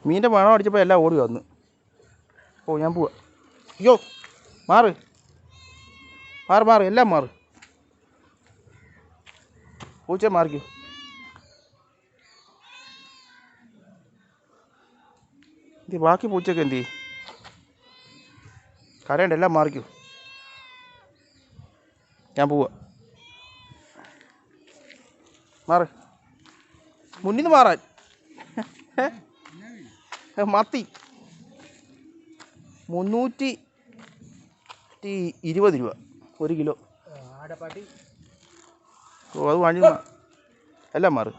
മീനിൻ്റെ മണം അടിച്ചപ്പോൾ എല്ലാം ഓടി വന്നു. ഓ ഞാൻ പോവാ. അയ്യോ മാറ് മാറ് മാറ്, എല്ലാം മാറ്. പൂച്ച മാറിക്കോ. എന്തി ബാക്കി പൂച്ചയൊക്കെ എന്തി കരയണ്ട, എല്ലാം മാറിക്കോ. ഞാൻ പോവാ. മാറ്, മുന്നിൽ നിന്ന് മാറാൻ. മത്തി 320 രൂപ 1 കിലോ. ഓ അത് വാങ്ങി എല്ലാം മാറ്.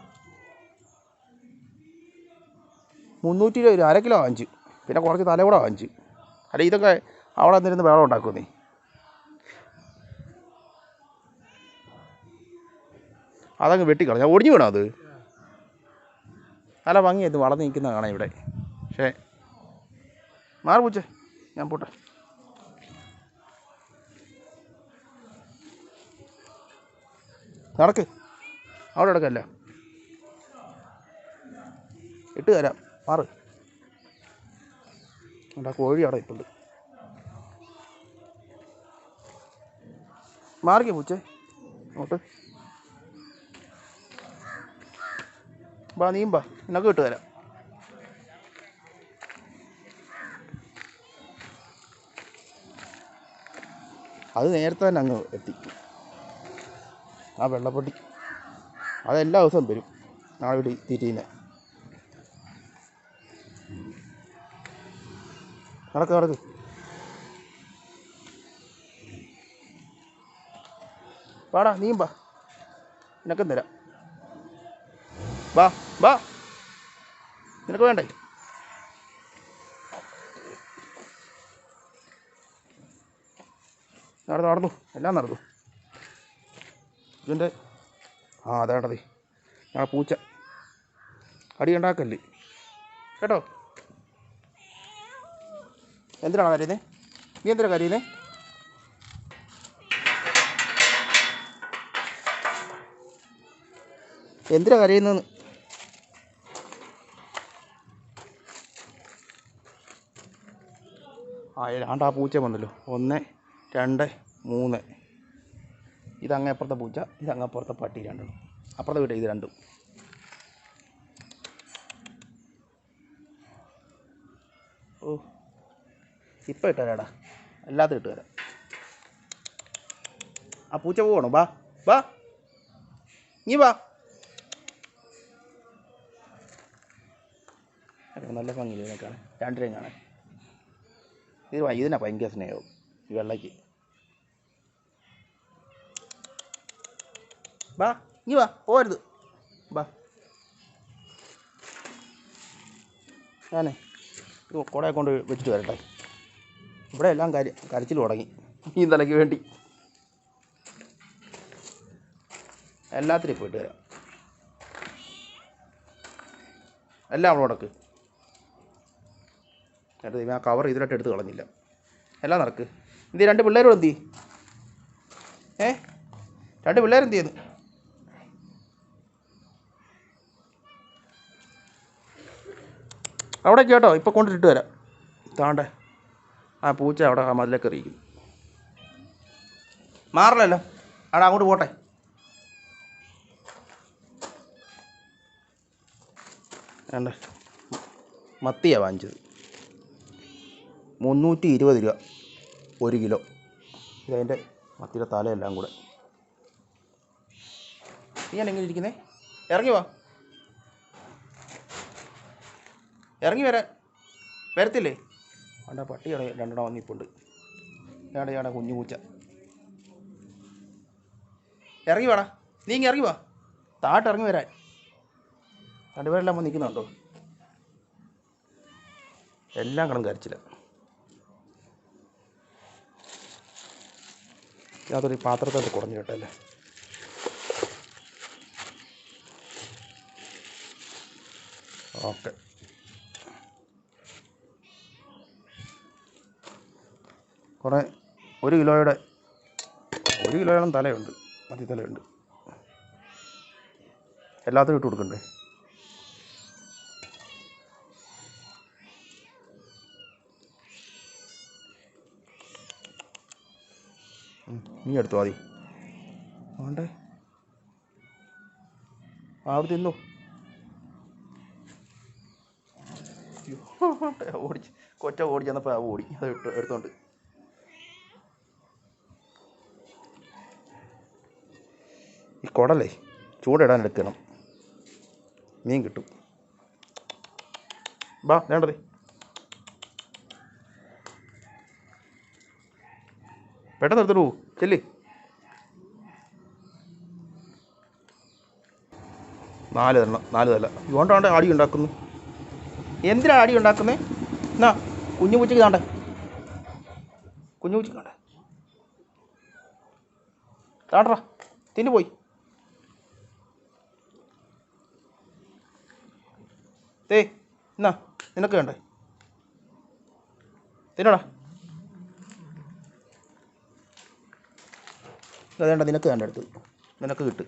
320 രൂപ 1/2 കിലോ വാങ്ങിച്ചു. പിന്നെ കുറച്ച് തല കൂടെ വാങ്ങിച്ചു. അല്ല ഇതൊക്കെ അവിടെ വന്നിരുന്ന് വേളം ഉണ്ടാക്കുന്നേ. അതങ്ങ് വെട്ടിക്കളഞ്ഞ ഒടിഞ്ഞു വീണോ അത്? നല്ല ഭംഗിയായിരുന്നു വളർന്ന് നിൽക്കുന്ന കാണാം ഇവിടെ. പക്ഷേ മാറി പൂച്ചേ, ഞാൻ പോട്ടെ. നടക്ക്, അവിടെ എടുക്കല്ല, ഇട്ട് തരാം. മാറ്. എന്താ കോഴി അവിടെ ഇപ്പുണ്ട്. മാറിക്കോ പൂച്ചേ, അങ്ങോട്ട് ബാ. നീയും ബാ, നിനക്ക് ഇട്ട് തരാം. അത് നേരത്തെ തന്നെ അങ്ങ് എത്തി. ആ വെള്ളപ്പൊട്ടി അതെല്ലാ ദിവസവും വരും. നാളെ ഇവിടെ തീറ്റീനെ നടക്ക് നടക്ക്. പാടാ, നീയും ബാ, നിനക്കും തരാം. ബാ ബാ, നിനക്ക് വേണ്ടേ? നടന്നു എല്ലാം നടന്നു. ഇതിൻ്റെ അതേണ്ടതേ ഞങ്ങളെ പൂച്ച അടി ഉണ്ടാക്കല്ലേ കേട്ടോ. എന്തിനാണ് കരയുന്നത്? നീ എന്തിനാണ് കരയുന്നത്? എന്തിനാണ് കരയുന്നതെന്ന്? ആ പൂച്ച വന്നല്ലോ. 1 2 3. ഇതങ്ങപ്പുറത്തെ പൂച്ച, ഇതങ്ങപ്പുറത്തെ പട്ടി രണ്ടും. അപ്പുറത്തെ വീട്ടിൽ ഇത് രണ്ടും. ഓ ഇപ്പം ഇട്ട് തരാടാ, എല്ലാത്തിനും ഇട്ട് തരാം. ആ പൂച്ച പോകണോ? ബാ ബാ, നീ ബാ. നല്ല ഭംഗിയില്ല ഇതിനേക്കാണ്, രണ്ടിനെയും കാണാൻ. ഇതിനാ ഭയങ്കര സ്നേഹവും ഈ വെള്ളയ്ക്ക്. ബാ, നീ വാ, പോരുത്. ബാ, ഞാനേ ഇത് കുടയെ കൊണ്ട് വെച്ചിട്ട് വരട്ടെ. ഇവിടെ എല്ലാം കരച്ചിൽ തുടങ്ങി ഈ തലയ്ക്ക് വേണ്ടി. എല്ലാത്തിനും പോയിട്ട് വരാം. എല്ലാം അവിടെ ഉടക്ക്. എന്നിട്ട് ആ കവർ ഇതിലോട്ട് എടുത്ത് കളഞ്ഞില്ല. എല്ലാം നടക്ക്. എന്ത് 2 പിള്ളേരും എന്തി? 2 പിള്ളേരെന്ത് ചെയ്യുന്നു? അവിടെ കേട്ടോ, ഇപ്പം കൊണ്ടിട്ട് വരാം. താണ്ടേ ആ പൂച്ച അവിടെ ആ മതിലൊക്കെ എറിയിക്കും. മാറില്ലല്ലോ, അവിടെ അങ്ങോട്ട് പോട്ടെ. വേണ്ട, മത്തിയാണ് വാങ്ങിച്ചത്. 320 രൂപ 1 കിലോ. ഇതതിൻ്റെ മത്തിയുടെ തലയെല്ലാം കൂടെ. നീ എങ്ങനെ ഇരിക്കുന്നേ? ഇറങ്ങി വാ, ഇറങ്ങി വരത്തില്ലേ? അവിടെ പട്ടിയാണ് 2 വന്നിപ്പുണ്ട്. ഞാടെ കുഞ്ഞു പൂച്ച. ഇറങ്ങി വാടാ, നീ ഇങ്ങനെ ഇറങ്ങി വാ. താട്ട് ഇറങ്ങി വരാൻ. 2 പേരെല്ലാം വന്ന് നിൽക്കുന്നുണ്ടോ? എല്ലാം കിടന്ന് കരച്ചില്ല. അതൊരു പാത്രത്തോട്ട് കുറഞ്ഞു കേട്ടല്ലേ. ഓക്കെ, കുറേ 1 കിലോയോളം തലയുണ്ട്, മത്തിത്തലയുണ്ട്. എല്ലാത്തിനും ഇട്ട് കൊടുക്കണ്ടേ? നീ എടുത്തോ ആദ്യം. ആണ്ടേ അവിടെ തിന്നു. ഓടിച്ച് കൊച്ച ഓടിച്ചെന്നപ്പോൾ ആ ഓടി അത് എടുത്തോണ്ട്. ഈ കുടലേ ചൂടിടാൻ എടുക്കണം, മീൻ കിട്ടും. ബാ വേണ്ടത് പെട്ടെന്ന് എടുത്തിട്ട് പോവും. ചെല്ലി 4 തരണം, 4 തല ഇതുകൊണ്ടാണ്ട് അടി ഉണ്ടാക്കുന്നു. എന്തിനാണ് അടി ഉണ്ടാക്കുന്നത്? എന്നാ കുഞ്ഞു പൂച്ചയ്ക്ക് താണ്ടേ, കുഞ്ഞു പൂച്ചയ്ക്ക് താണ്ടേ താണ്ടറാ തിന്നു പോയി. തേ എന്നാ നിനക്ക് വേണ്ടേ, തിന്നടാ. അതേണ്ട നിനക്ക് വേണ്ട അടുത്ത്, നിനക്ക് കിട്ടും.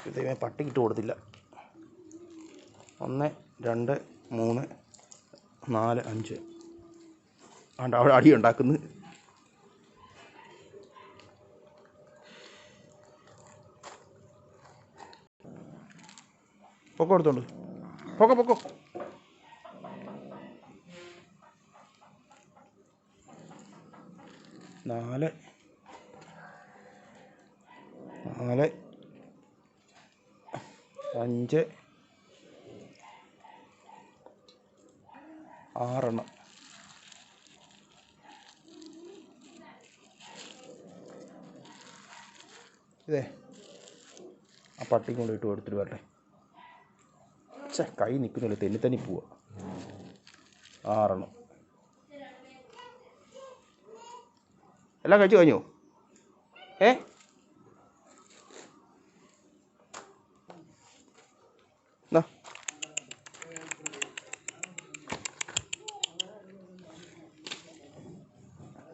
ഇതേ പട്ടിക്കിട്ട് കൊടുത്തില്ല. 1 2 3 4 5 ആണ്ട് അവിടെ അടി ഉണ്ടാക്കുന്നു. പൊക്കോ എടുത്തോണ്ട് പൊക്കോ പൊക്കോ. നാല് 5 6 ഇതേ ആ പട്ടി കൊണ്ട് ഇട്ട് കൊടുത്തിട്ട് വരട്ടെ. കൈ നിൽക്കുന്നില്ല, തെന്നി പോവാ. 6 എല്ലാം കഴിച്ചു കഴിഞ്ഞു. എന്നാ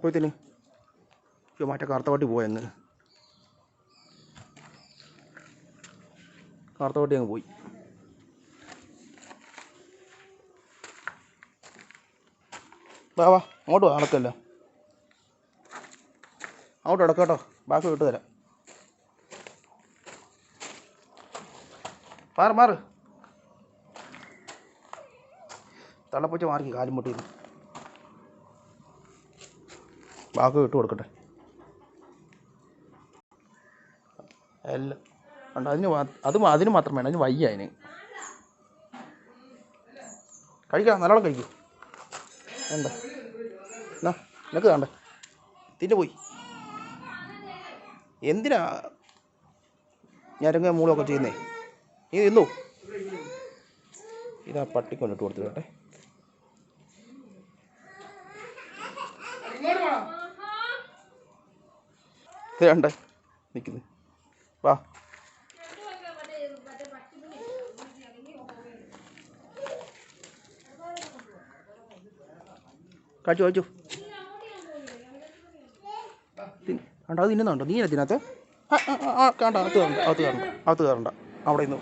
പോയി തന്നെ മറ്റേ കറുത്തവട്ടി പോയെന്ന്, കറുത്തവട്ടി അങ്ങ് പോയി. വാ വാ അങ്ങോട്ട് വാ, നടക്കല്ല അങ്ങോട്ട് കിടക്കാം കേട്ടോ, ബാക്കി വിട്ട് തരാം. മാറ് തള്ളപ്പൂച്ച മാറി കാലും മുട്ടിയിരുന്നു. ബാക്കി വിട്ട് കൊടുക്കട്ടെ. എല്ലാം ഉണ്ട് അതിന് മാത്രം വേണം, അതിന് വയ്യ. അതിന് കഴിക്കാം, നല്ലോണം കഴിക്കും. വേണ്ട എന്നാ നിനക്ക് വേണ്ട, തിന്നു പോയി. എന്തിനാ ഞരങ്ങ മൂളൊക്കെ ചെയ്യുന്നേ? നീ തിന്നു. ഇതാ പട്ടിക്കൊണ്ടിട്ട് കൊടുത്തിട്ടെ. ഇത് വേണ്ട നിൽക്കുന്നു. വാ കഴിച്ചു കണ്ട അത് തിന്നുന്നുണ്ടോ? നീ അതിനകത്ത് കണ്ട അകത്ത് കയറണ്ട അവിടെ ഇന്നു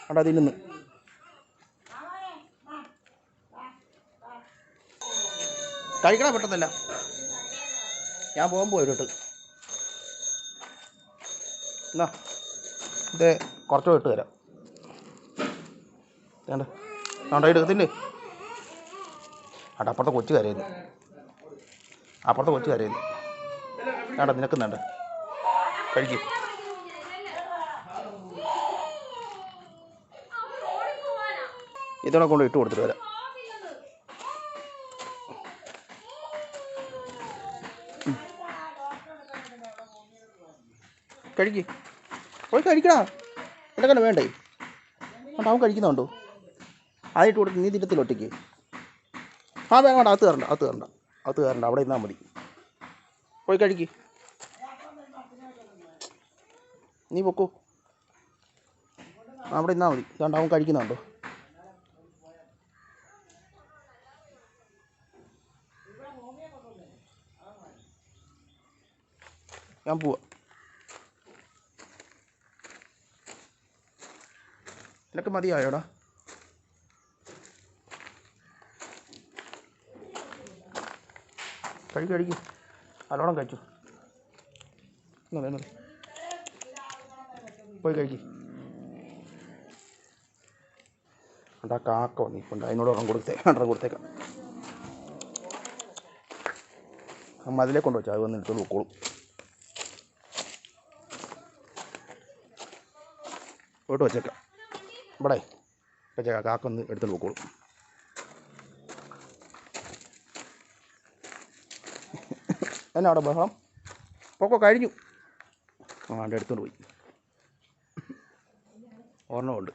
കണ്ട തിന്നുന്നു. കഴിക്കണം പെട്ടെന്നല്ല, ഞാൻ പോകുമ്പോൾ വരും കേട്ട്. എന്നാ ഇത് കുറച്ച് ഇട്ട് തരാം. വേണ്ട വേണ്ട ഇടത്തില്ലേ. അപ്പുറത്തെ കൊച്ചു കരയുന്നു, വേണ്ട നിനക്ക് വേണ്ട കഴിക്കും. ഇതോടെ കൊണ്ട് ഇട്ട് കൊടുത്തിട്ട് വരാം. പോയി കഴിക്കടാ, എൻ്റെ കണ്ണ് വേണ്ടേ? അതുകൊണ്ട് അവൻ കഴിക്കുന്നുണ്ടോ? ആയിട്ട് കൊടുത്ത് നീ തിരത്തിൽ ഒറ്റയ്ക്ക്. വേണ്ട അകത്ത് കയറണ്ട അവിടെ ഇരുന്നാൽ മതി. പോയി കഴിക്ക്, നീ പൊക്കോ, അവിടെ ഇരുന്നാൽ മതി. അതുകൊണ്ട് അവൻ കഴിക്കുന്നുണ്ടോ? ഞാൻ പോവാ. നിനക്ക് മതിയായോടാ? കഴിക്കും നല്ലോണം കഴിച്ചു. പോയി കഴിക്കും. എന്താ കാക്ക വന്നിപ്പുണ്ട്, അതിനോട് കൊടുത്തേക്കാം. മതിലേ കൊണ്ട് വെച്ചാൽ അത് വന്ന് എടുത്തോണ്ട് പൊക്കോളും. പോയിട്ട് വെച്ചേക്കാം, ഇവിടെ വെച്ചേക്കാം. കാക്ക ഒന്ന് എടുത്തോണ്ട് പൊക്കോളും. എന്നാ അവിടെ ബഹളം? പൊക്കോ, കഴിഞ്ഞു. അവിടെ എടുത്തോണ്ട് പോയി. ഒരെണ്ണമുണ്ട്.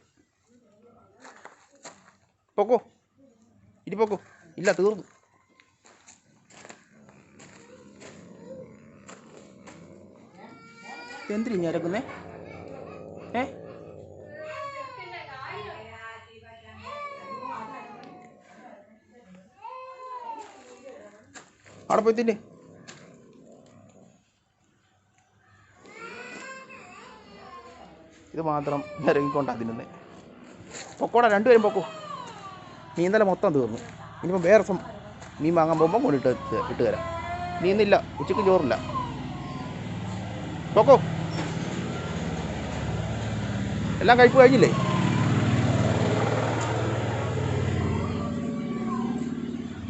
പൊക്കോ, പൊക്കോ. ഇല്ല, തീർന്നു. എന്തിനാ ഞരക്കുന്നേ? അവിടെ പോയി തിന്നെ. ഇത് മാത്രം ഇറങ്ങിക്കൊണ്ടാ തിന്നുന്നേ. പൊക്കോടാ, രണ്ടുപേരും പൊക്കോ. നീന്തല മൊത്തം തീർന്നു. ഇനിയിപ്പോൾ വേറെ ദിവസം മീൻ വാങ്ങാൻ പോകുമ്പോൾ ഇട്ട് തരാം. നീന്നില്ല, ഉച്ചയ്ക്ക് ചോറില്ല. പൊക്കോ. എല്ലാം കഴിപ്പ് കഴിഞ്ഞില്ലേ?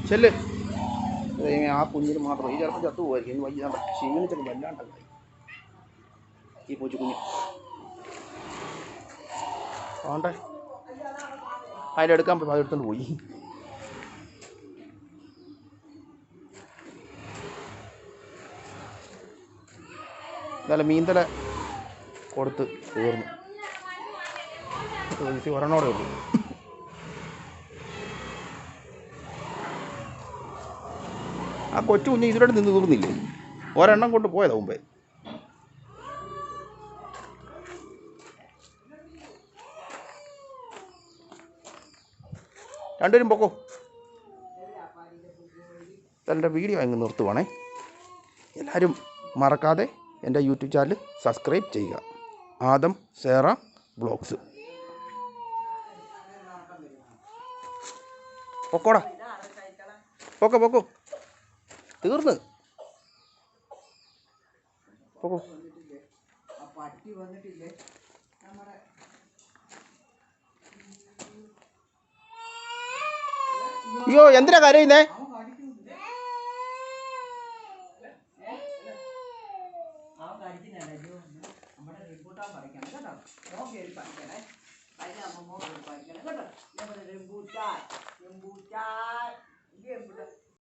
ചെല്ല്. ആ കുഞ്ഞിന് മാത്രം ഈ ചിലപ്പോൾ ചത്തു പോയിരിക്കും. ഇനി വയ്യ, ക്ഷീണിച്ചൊക്കെ വല്ലാണ്ടായി ഈ പൂച്ചക്കുഞ്ഞ്. ആണ്ടേ അതിലെടുക്കാൻ പോയി, അതെടുത്തോണ്ട് പോയി. എന്നാലും മീന്തല കൊടുത്ത് തീർന്നു. ഒരെണ്ണോടെ ഉള്ളൂ. ആ കൊച്ചു കുഞ്ഞ് ഇതിലൂടെ നിന്ന് തീർന്നില്ലേ? ഒരെണ്ണം കൊണ്ട് പോയതാ മുമ്പേ. രണ്ടുപേരും പൊക്കോ. എൻ്റെ വീഡിയോ അങ്ങ് നിർത്തുവാണേ. എല്ലാവരും മറക്കാതെ എൻ്റെ യൂട്യൂബ് ചാനൽ സബ്സ്ക്രൈബ് ചെയ്യുക. ആദം സേറ ബ്ലോഗ്സ്. പൊക്കോടാ, പൊക്കോ. തീർന്ന് പൊക്കോ. അയ്യോ, എന്തിനാ കരയുന്നേ?